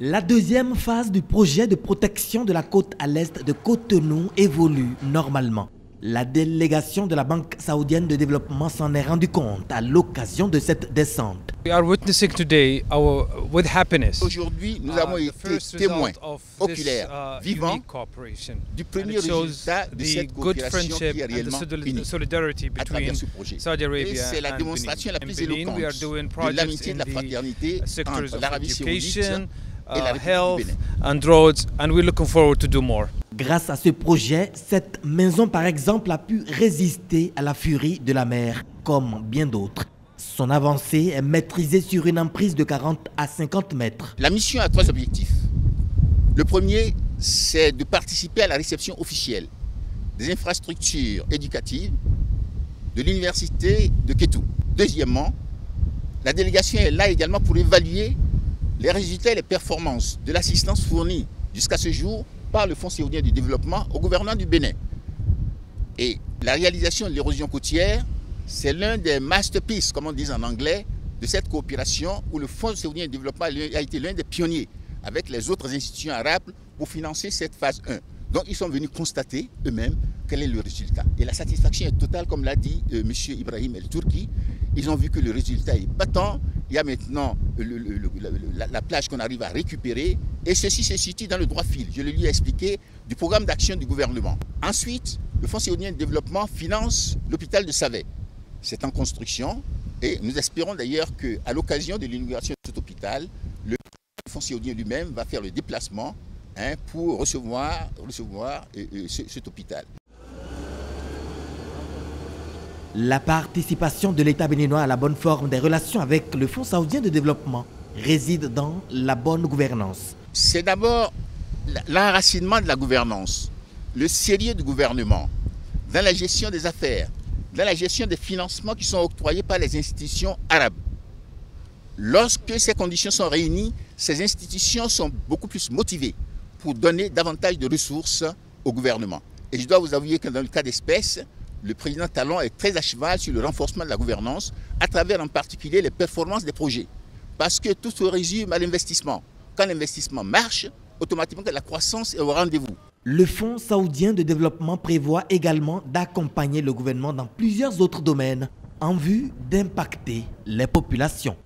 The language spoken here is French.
La deuxième phase du projet de protection de la côte à l'est de Cotonou évolue normalement. La délégation de la Banque saoudienne de développement s'en est rendu compte à l'occasion de cette descente. We are witnessing today with happiness. Aujourd'hui, nous avons été témoins oculaires, vivants, du premier résultat de cette coopération qui est réellement unie à travers ce projet. Et c'est la démonstration la plus éloquente de l'amitié et de la fraternité entre l'Arabie saoudite et la République du Bénin. Grâce à ce projet, cette maison par exemple a pu résister à la furie de la mer, comme bien d'autres. Son avancée est maîtrisée sur une emprise de 40 à 50 mètres. La mission a trois objectifs. Le premier, c'est de participer à la réception officielle des infrastructures éducatives de l'université de Kétou. Deuxièmement, la délégation est là également pour évaluer les résultats et les performances de l'assistance fournie jusqu'à ce jour par le Fonds saoudien du développement au gouvernement du Bénin. Et la réalisation de l'érosion côtière, c'est l'un des masterpieces, comme on dit en anglais, de cette coopération où le Fonds saoudien du développement a été l'un des pionniers avec les autres institutions arabes pour financer cette phase 1. Donc ils sont venus constater eux-mêmes quel est le résultat. Et la satisfaction est totale, comme l'a dit M. Ibrahim El-Turki. Ils ont vu que le résultat est patent. Il y a maintenant la plage qu'on arrive à récupérer. Et ceci se situe dans le droit fil, je le lui ai expliqué, du programme d'action du gouvernement. Ensuite, le Fonds saoudien de développement finance l'hôpital de Savet. C'est en construction et nous espérons d'ailleurs qu'à l'occasion de l'inauguration de cet hôpital, le Fonds saoudien lui-même va faire le déplacement pour recevoir cet hôpital. La participation de l'État béninois à la bonne forme des relations avec le Fonds saoudien de développement réside dans la bonne gouvernance. C'est d'abord l'enracinement de la gouvernance, le sérieux du gouvernement dans la gestion des affaires, dans la gestion des financements qui sont octroyés par les institutions arabes. Lorsque ces conditions sont réunies, ces institutions sont beaucoup plus motivées pour donner davantage de ressources au gouvernement. Et je dois vous avouer que dans le cas d'espèce, le président Talon est très à cheval sur le renforcement de la gouvernance, à travers en particulier les performances des projets. Parce que tout se résume à l'investissement. Quand l'investissement marche, automatiquement la croissance est au rendez-vous. Le Fonds saoudien de développement prévoit également d'accompagner le gouvernement dans plusieurs autres domaines en vue d'impacter les populations.